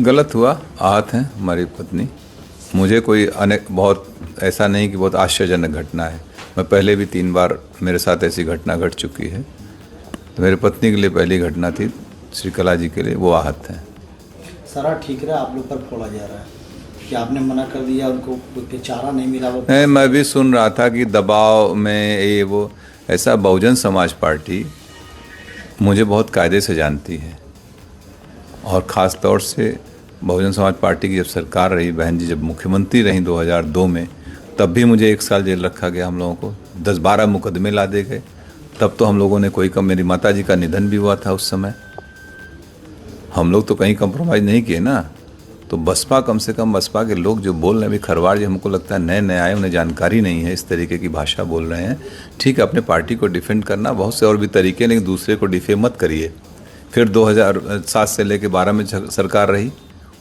गलत हुआ, आहत हैं हमारी पत्नी। मुझे कोई बहुत ऐसा नहीं कि बहुत आश्चर्यजनक घटना है। मैं पहले भी 3 बार मेरे साथ ऐसी घटना घट चुकी है। तो मेरी पत्नी के लिए पहली घटना थी, श्रीकला जी के लिए वो आहत हैं। सारा ठीक रहा, आप लोग पर फोड़ा जा रहा है कि आपने मना कर दिया, उनको कोई चारा नहीं मिला। नहीं, मैं भी सुन रहा था कि दबाव में ये वो ऐसा। बहुजन समाज पार्टी मुझे बहुत कायदे से जानती है, और ख़ास तौर से बहुजन समाज पार्टी की जब सरकार रही, बहन जी जब मुख्यमंत्री रहीं 2002 में, तब भी मुझे 1 साल जेल रखा गया। हम लोगों को 10-12 मुकदमे ला दे गए। तब तो हम लोगों ने कोई कम, मेरी माता जी का निधन भी हुआ था उस समय। हम लोग तो कहीं कंप्रोमाइज़ नहीं किए ना। तो बसपा, कम से कम बसपा के लोग जो बोल रहे हैं, अभी खरवार जी हमको लगता है नए नए आए, उन्हें जानकारी नहीं है, इस तरीके की भाषा बोल रहे हैं। ठीक है, अपने पार्टी को डिफेंड करना बहुत से और भी तरीके, लेकिन दूसरे को डिफेम मत करिए। फिर 2007 से लेकर 12 में सरकार रही,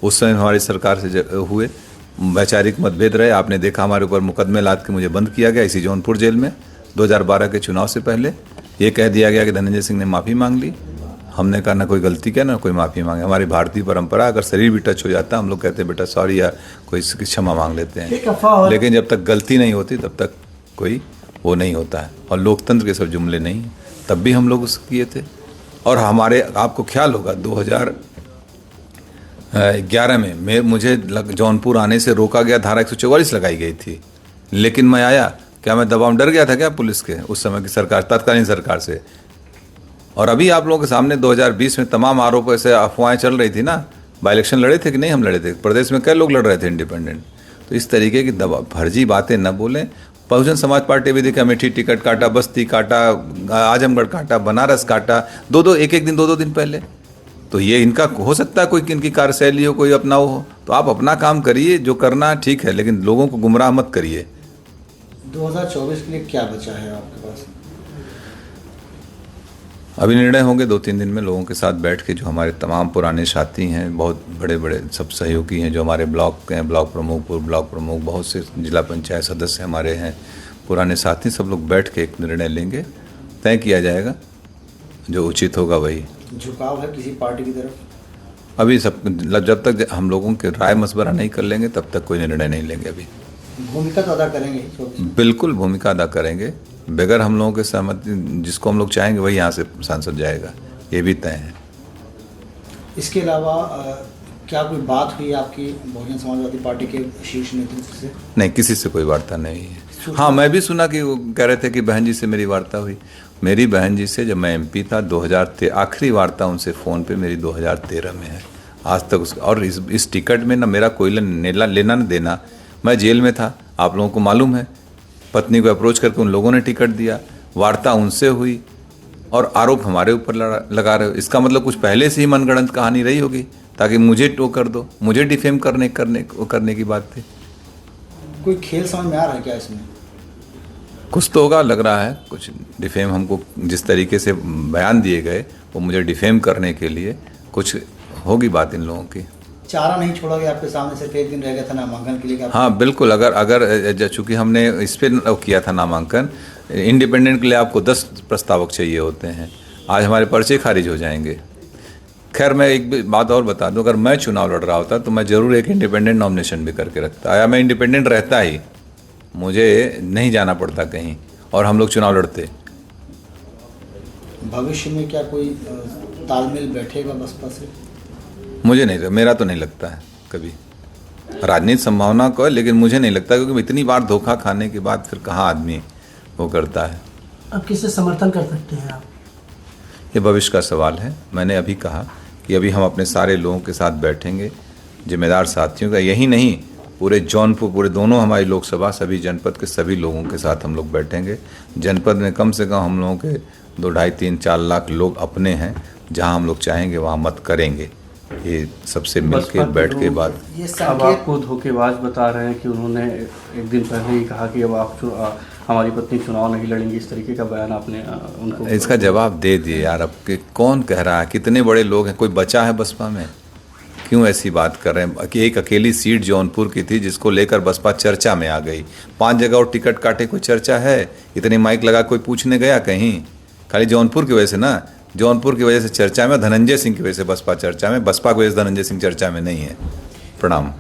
उस समय हमारी सरकार से हुए वैचारिक मतभेद रहे। आपने देखा हमारे ऊपर मुकदमे लाद के मुझे बंद किया गया इसी जौनपुर जेल में। 2012 के चुनाव से पहले ये कह दिया गया कि धनंजय सिंह ने माफ़ी मांग ली। हमने कहा ना कोई गलती किया ना कोई माफ़ी मांगे। हमारी भारतीय परंपरा, अगर शरीर भी टच हो जाता है हम लोग कहते हैं बेटा सॉरी या कोई क्षमा मांग लेते हैं, लेकिन जब तक गलती नहीं होती तब तक कोई वो नहीं होता है। और लोकतंत्र के सब जुमले नहीं, तब भी हम लोग उसको किए थे। और हमारे, आपको ख्याल होगा 2011 में मुझे जौनपुर आने से रोका गया, धारा 144 लगाई गई थी, लेकिन मैं आया। क्या मैं दबाव डर गया था क्या पुलिस के उस समय की सरकार, तत्कालीन सरकार से? और अभी आप लोगों के सामने 2020 में तमाम आरोप, ऐसे अफवाहें चल रही थी ना। बाई इलेक्शन लड़े थे कि नहीं? हम लड़े थे। प्रदेश में कई लोग लड़ रहे थे इंडिपेंडेंट। तो इस तरीके की फर्जी बातें न बोलें। बहुजन समाज पार्टी भी देखा, अमेठी टिकट काटा, बस्ती काटा, आजमगढ़ काटा, बनारस काटा, एक दिन 2 दिन पहले। तो ये इनका हो सकता है कोई इनकी कार्यशैली हो, कोई अपना हो। तो आप अपना काम करिए, जो करना ठीक है, लेकिन लोगों को गुमराह मत करिए। 2024 के लिए क्या बचा है आपके पास? अभी निर्णय होंगे 2-3 दिन में लोगों के साथ बैठ के। जो हमारे तमाम पुराने साथी हैं, बहुत बड़े बड़े सब सहयोगी हैं, जो हमारे ब्लॉक के हैं, ब्लॉक प्रमुख, पूर्व ब्लॉक प्रमुख, बहुत से जिला पंचायत सदस्य हमारे हैं, पुराने साथी, सब लोग बैठ के एक निर्णय लेंगे। तय किया जाएगा, जो उचित होगा वही। झुकाव है किसी पार्टी की तरफ? अभी सब, जब तक हम लोगों के राय मशवरा नहीं कर लेंगे तब तक कोई निर्णय नहीं लेंगे। अभी भूमिका तो अदा करेंगे? बिल्कुल भूमिका अदा करेंगे। बगैर हम लोगों के सहमति, जिसको हम लोग चाहेंगे वही यहाँ से सांसद जाएगा, ये भी तय है। इसके अलावा क्या कोई बात हुई आपकी बहुजन समाजवादी पार्टी के शीर्ष नेतृत्व से? नहीं, किसी से कोई वार्ता नहीं है। हाँ, मैं भी सुना कि वो कह रहे थे कि बहन जी से मेरी वार्ता हुई। मेरी बहन जी से जब मैं MP था 2013, आखिरी वार्ता उनसे फ़ोन पे मेरी 2013 में है। आज तक उसका, और इस टिकट में ना मेरा कोई लेना न देना। मैं जेल में था, आप लोगों को मालूम है। पत्नी को अप्रोच करके उन लोगों ने टिकट दिया, वार्ता उनसे हुई, और आरोप हमारे ऊपर लगा रहे हो। इसका मतलब कुछ पहले से ही मनगढ़ंत कहानी रही होगी, ताकि मुझे टो कर दो, मुझे डिफेम करने की बात थी। कोई खेल समझ में आ रहा है क्या इसमें? कुछ तो होगा, लग रहा है कुछ डिफेम। हमको जिस तरीके से बयान दिए गए वो मुझे डिफेम करने के लिए कुछ होगी बात इन लोगों की। चारा नहीं छोड़ा गया आपके सामने, सिर्फ 1 दिन रह गया था नामांकन के लिए? हाँ बिल्कुल। अगर चूँकि हमने इस पर किया था नामांकन, इंडिपेंडेंट के लिए आपको 10 प्रस्तावक चाहिए होते हैं। आज हमारे पर्चे खारिज हो जाएंगे। खैर, मैं एक बात और बता दूं, अगर मैं चुनाव लड़ रहा होता तो मैं ज़रूर एक इंडिपेंडेंट नॉमिनेशन भी करके रखता, या मैं इंडिपेंडेंट रहता ही, मुझे नहीं जाना पड़ता कहीं, और हम लोग चुनाव लड़ते। भविष्य में क्या कोई तालमेल बैठेगा बसपा से? मुझे नहीं, मेरा तो नहीं लगता है कभी। राजनीति संभावना को है, लेकिन मुझे नहीं लगता, क्योंकि इतनी बार धोखा खाने के बाद फिर कहाँ आदमी वो करता है। अब किससे समर्थन कर सकते हैं आप? ये भविष्य का सवाल है। मैंने अभी कहा कि अभी हम अपने सारे लोगों के साथ बैठेंगे, जिम्मेदार साथियों का, यही नहीं पूरे जौनपुर, पूरे दोनों हमारी लोकसभा, सभी जनपद के सभी लोगों के साथ हम लोग बैठेंगे। जनपद में कम से कम हम लोगों के 2, 2.5, 3, 4 लाख लोग अपने हैं, जहां हम लोग चाहेंगे वहां मत करेंगे। ये सबसे मिलके बैठ के बात। अब आपको धोखेबाज बता रहे हैं कि उन्होंने एक दिन पहले ही कहा कि अब आप हमारी पत्नी चुनाव नहीं लड़ेंगी, इस तरीके का बयान आपने उनको? इसका जवाब दे दिए यार। अब कौन कह रहा है? कितने बड़े लोग हैं? कोई बचा है बसपा में? क्यों ऐसी बात कर रहे हैं कि एक अकेली सीट जौनपुर की थी जिसको लेकर बसपा चर्चा में आ गई। 5 जगह और टिकट काटे, कोई चर्चा है? इतनी माइक लगा कोई पूछने गया कहीं? खाली जौनपुर की वजह से ना जौनपुर की वजह से चर्चा में, धनंजय सिंह की वजह से बसपा चर्चा में, बसपा की वजह से धनंजय सिंह चर्चा में नहीं है। प्रणाम।